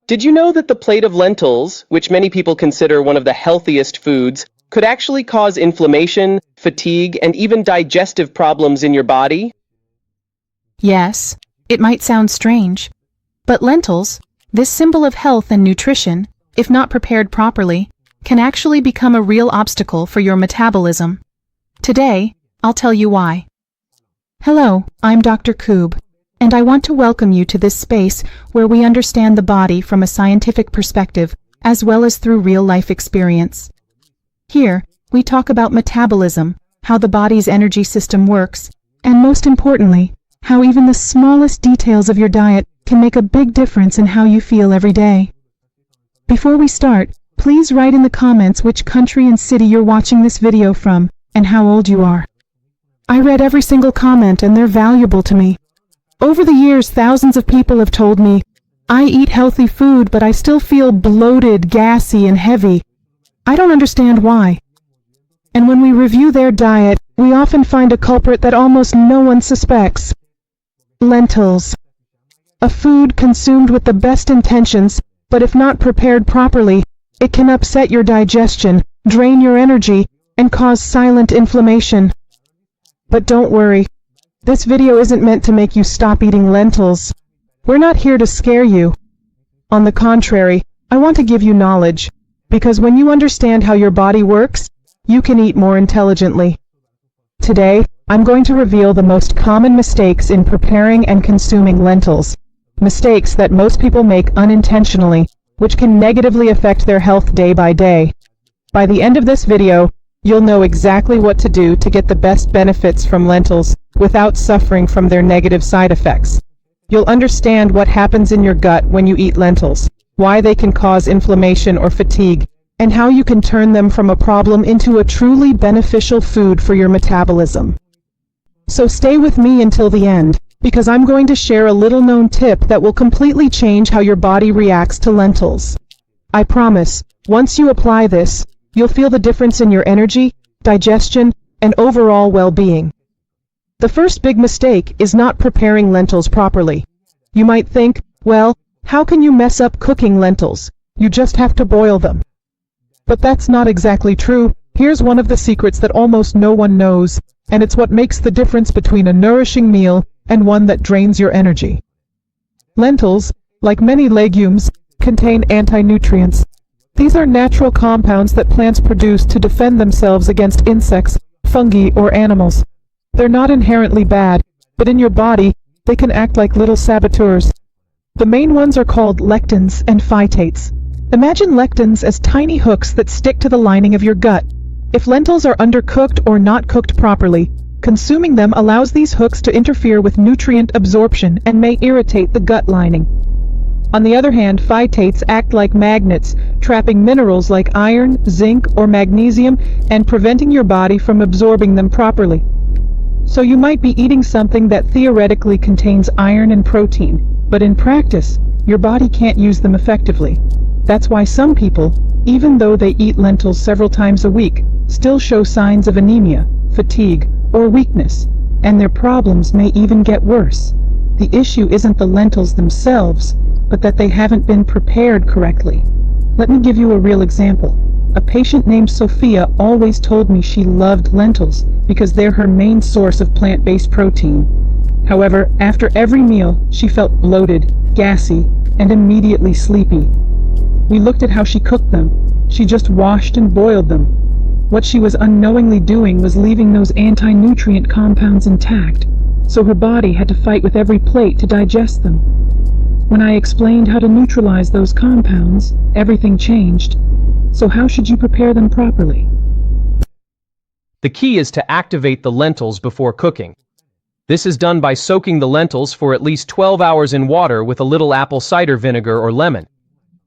Did you know that the plate of lentils, which many people consider one of the healthiest foods, could actually cause inflammation, fatigue, and even digestive problems in your body? Yes, it might sound strange, but lentils, this symbol of health and nutrition, if not prepared properly, can actually become a real obstacle for your metabolism. Today, I'll tell you why. Hello, I'm Dr. Koob, and I want to welcome you to this space where we understand the body from a scientific perspective as well as through real-life experience. Here, we talk about metabolism, how the body's energy system works, and most importantly, how even the smallest details of your diet can make a big difference in how you feel every day. Before we start, please write in the comments which country and city you're watching this video from and how old you are. I read every single comment and they're valuable to me. Over the years, thousands of people have told me, I eat healthy food, but I still feel bloated, gassy, and heavy. I don't understand why. And when we review their diet, we often find a culprit that almost no one suspects. Lentils. A food consumed with the best intentions, but if not prepared properly, it can upset your digestion, drain your energy, and cause silent inflammation. But don't worry. This video isn't meant to make you stop eating lentils. We're not here to scare you. On the contrary, I want to give you knowledge, because when you understand how your body works, you can eat more intelligently. Today, I'm going to reveal the most common mistakes in preparing and consuming lentils, mistakes that most people make unintentionally, which can negatively affect their health day by day. By the end of this video, you'll know exactly what to do to get the best benefits from lentils without suffering from their negative side effects. You'll understand what happens in your gut when you eat lentils, why they can cause inflammation or fatigue, and how you can turn them from a problem into a truly beneficial food for your metabolism. So stay with me until the end, because I'm going to share a little-known tip that will completely change how your body reacts to lentils. I promise, once you apply this, you'll feel the difference in your energy, digestion, and overall well-being. The first big mistake is not preparing lentils properly. You might think, well, how can you mess up cooking lentils? You just have to boil them. But that's not exactly true. Here's one of the secrets that almost no one knows, and it's what makes the difference between a nourishing meal and one that drains your energy. Lentils, like many legumes, contain anti-nutrients. These are natural compounds that plants produce to defend themselves against insects, fungi, or animals. They're not inherently bad, but in your body, they can act like little saboteurs. The main ones are called lectins and phytates. Imagine lectins as tiny hooks that stick to the lining of your gut. If lentils are undercooked or not cooked properly, consuming them allows these hooks to interfere with nutrient absorption and may irritate the gut lining. On the other hand, phytates act like magnets, trapping minerals like iron, zinc, or magnesium and preventing your body from absorbing them properly. So you might be eating something that theoretically contains iron and protein, but in practice, your body can't use them effectively. That's why some people, even though they eat lentils several times a week, still show signs of anemia, fatigue, or weakness, and their problems may even get worse. The issue isn't the lentils themselves, but that they haven't been prepared correctly. Let me give you a real example. A patient named Sophia always told me she loved lentils because they're her main source of plant-based protein. However, after every meal, she felt bloated, gassy, and immediately sleepy. We looked at how she cooked them. She just washed and boiled them. What she was unknowingly doing was leaving those anti-nutrient compounds intact, so her body had to fight with every plate to digest them. When I explained how to neutralize those compounds, everything changed. So how should you prepare them properly? The key is to activate the lentils before cooking. This is done by soaking the lentils for at least 12 hours in water with a little apple cider vinegar or lemon.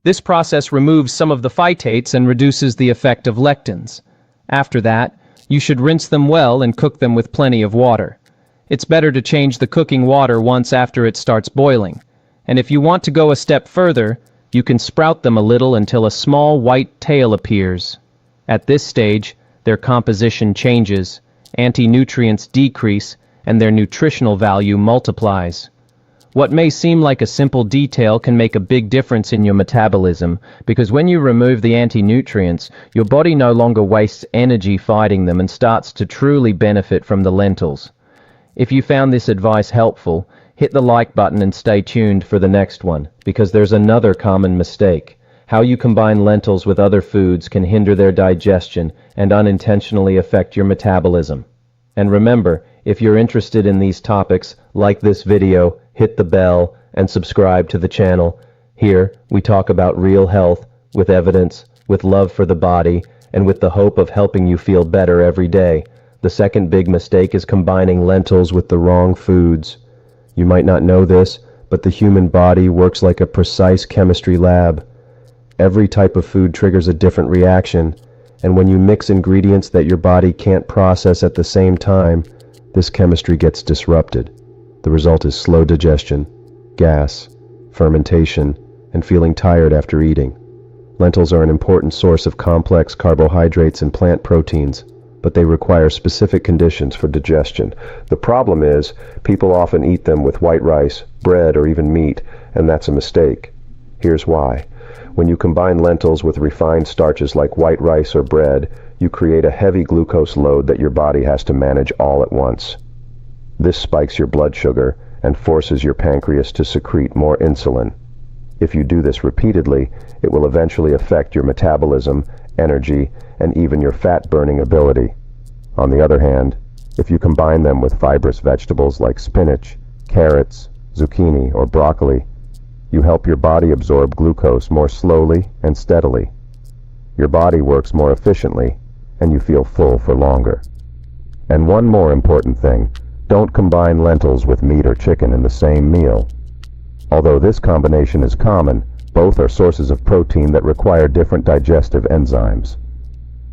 This process removes some of the phytates and reduces the effect of lectins. After that, you should rinse them well and cook them with plenty of water. It's better to change the cooking water once after it starts boiling. And if you want to go a step further, you can sprout them a little until a small white tail appears. At this stage, their composition changes, anti-nutrients decrease, and their nutritional value multiplies. What may seem like a simple detail can make a big difference in your metabolism, because when you remove the anti-nutrients, your body no longer wastes energy fighting them and starts to truly benefit from the lentils. If you found this advice helpful, hit the like button and stay tuned for the next one, because there's another common mistake. How you combine lentils with other foods can hinder their digestion and unintentionally affect your metabolism. And remember, if you're interested in these topics, like this video, hit the bell, and subscribe to the channel. Here, we talk about real health, with evidence, with love for the body, and with the hope of helping you feel better every day. The second big mistake is combining lentils with the wrong foods. You might not know this, but the human body works like a precise chemistry lab. Every type of food triggers a different reaction, and when you mix ingredients that your body can't process at the same time, this chemistry gets disrupted. The result is slow digestion, gas, fermentation, and feeling tired after eating. Lentils are an important source of complex carbohydrates and plant proteins, but they require specific conditions for digestion. The problem is, people often eat them with white rice, bread, or even meat, and that's a mistake. Here's why. When you combine lentils with refined starches like white rice or bread, you create a heavy glucose load that your body has to manage all at once. This spikes your blood sugar and forces your pancreas to secrete more insulin. If you do this repeatedly, it will eventually affect your metabolism, energy, and even your fat-burning ability. On the other hand, if you combine them with fibrous vegetables like spinach, carrots, zucchini, or broccoli, you help your body absorb glucose more slowly and steadily. Your body works more efficiently, and you feel full for longer. And one more important thing, don't combine lentils with meat or chicken in the same meal. Although this combination is common, both are sources of protein that require different digestive enzymes.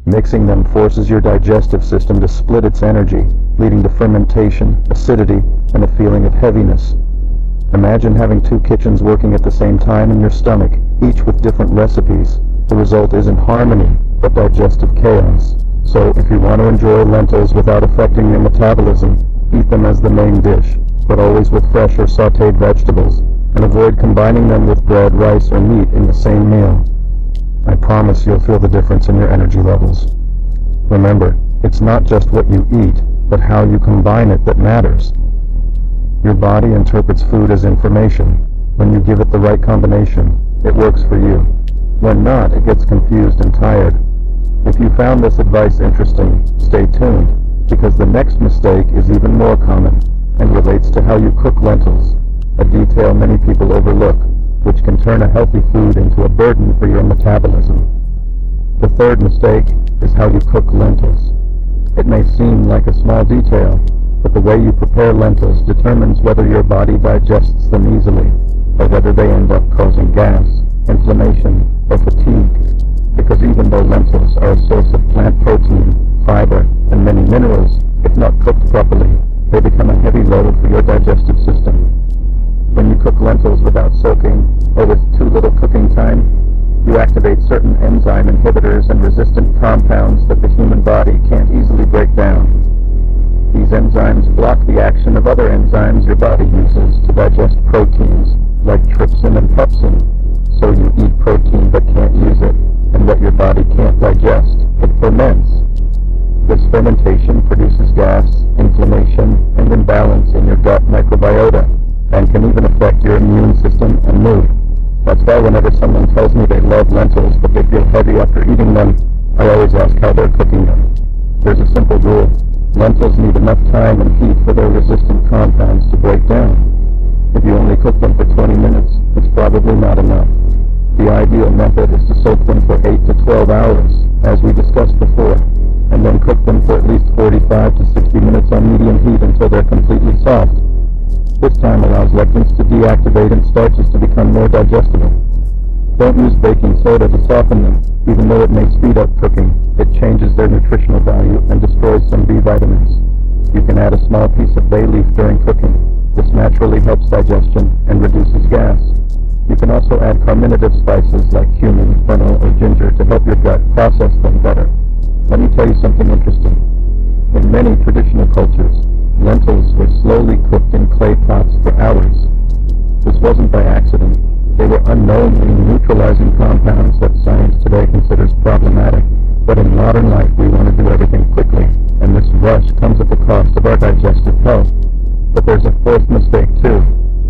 Mixing them forces your digestive system to split its energy, leading to fermentation, acidity, and a feeling of heaviness. Imagine having two kitchens working at the same time in your stomach, each with different recipes. The result isn't harmony, but digestive chaos. So, if you want to enjoy lentils without affecting your metabolism, eat them as the main dish, but always with fresh or sautéed vegetables, and avoid combining them with bread, rice, or meat in the same meal. I promise you'll feel the difference in your energy levels. Remember, it's not just what you eat, but how you combine it that matters. Your body interprets food as information. When you give it the right combination, it works for you. When not, it gets confused and tired. If you found this advice interesting, stay tuned, because the next mistake is even more common and relates to how you cook lentils, a detail many people overlook, which can turn a healthy food into a burden for your metabolism. The third mistake is how you cook lentils. It may seem like a small detail, but the way you prepare lentils determines whether your body digests them easily, or whether they end up causing gas, inflammation, or fatigue. Because even though lentils are a source of plant protein, fiber, and many minerals, if not cooked properly, they become a heavy load for your digestive system. When you cook lentils without soaking, or with too little cooking time, you activate certain enzyme inhibitors and resistant compounds that the human body can't easily break down. These enzymes block the action of other enzymes your body uses to digest proteins, like trypsin and pepsin. So you eat protein but can't use it, and what your body can't digest, it ferments. This fermentation produces gas, inflammation, and imbalance in your gut microbiota, and can even affect your immune system and mood. That's why whenever someone tells me they love lentils but they feel heavy after eating them, I always ask how they're cooking them. There's a simple rule. Lentils need enough time and heat for their resistant compounds to break down. If you only cook them for 20 minutes, it's probably not enough. The ideal method is to soak them for 8 to 12 hours, as we discussed before, and then cook them for at least 45 to 60 minutes on medium heat until they're completely soft. This time allows lectins to deactivate and starches to become more digestible. Don't use baking soda to soften them. Even though it may speed up cooking, it changes their nutritional value and destroys some B vitamins. You can add a small piece of bay leaf during cooking. This naturally helps digestion and reduces gas. You can also add carminative spices like cumin, fennel, or ginger to help your gut process them better. Let me tell you something interesting. In many traditional cultures, lentils were slowly cooked in clay pots for hours. This wasn't by accident. They were unknowingly neutralizing compounds that science today considers problematic. But in modern life, we want to do everything quickly, and this rush comes at the cost of our digestive health. But there's a fourth mistake too.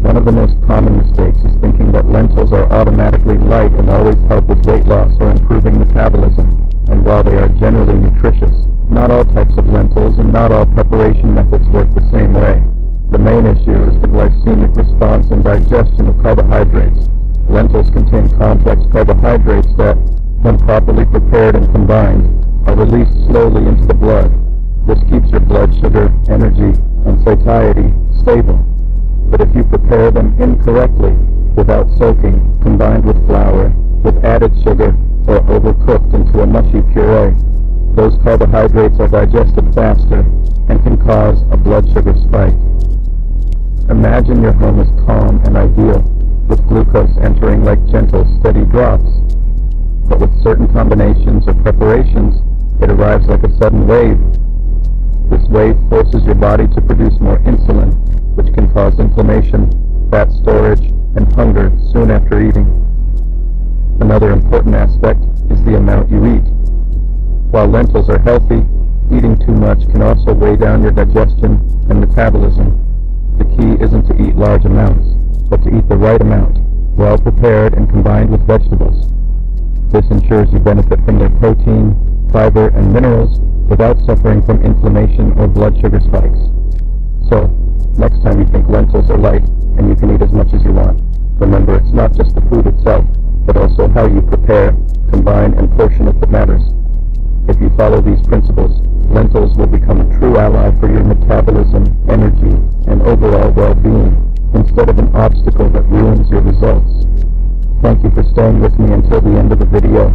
One of the most common mistakes is thinking that lentils are automatically light and always help with weight loss or improving metabolism. And while they are generally nutritious, not all types of lentils and not all preparation methods work the same way. The main issue is the glycemic response and digestion of carbohydrates. Lentils contain complex carbohydrates that, when properly prepared and combined, are released slowly into the blood. This keeps your blood sugar, energy, and satiety stable. But if you prepare them incorrectly, without soaking, combined with flour, with added sugar, or overcooked into a mushy puree, those carbohydrates are digested faster and can cause a blood sugar spike. Imagine your home is calm and ideal, with glucose entering like gentle, steady drops. But with certain combinations or preparations, it arrives like a sudden wave. This wave forces your body to produce more insulin, which can cause inflammation, fat storage, and hunger soon after eating. Another important aspect is the amount you eat. While lentils are healthy, eating too much can also weigh down your digestion and metabolism. The key isn't to eat large amounts, but to eat the right amount, well prepared and combined with vegetables. This ensures you benefit from their protein, fiber, and minerals without suffering from inflammation or blood sugar spikes. So, next time you think lentils are light and you can eat as much as you want, remember it's not just the food itself, but also how you prepare, combine, and portion it that matters. If you follow these principles, lentils will become a true ally for your metabolism, energy, and overall well-being, instead of an obstacle that ruins your results. Thank you for staying with me until the end of the video.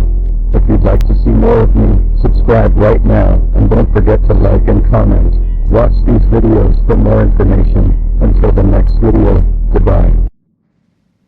If you'd like to see more of me, subscribe right now, and don't forget to like and comment. Watch these videos for more information. Until the next video, goodbye.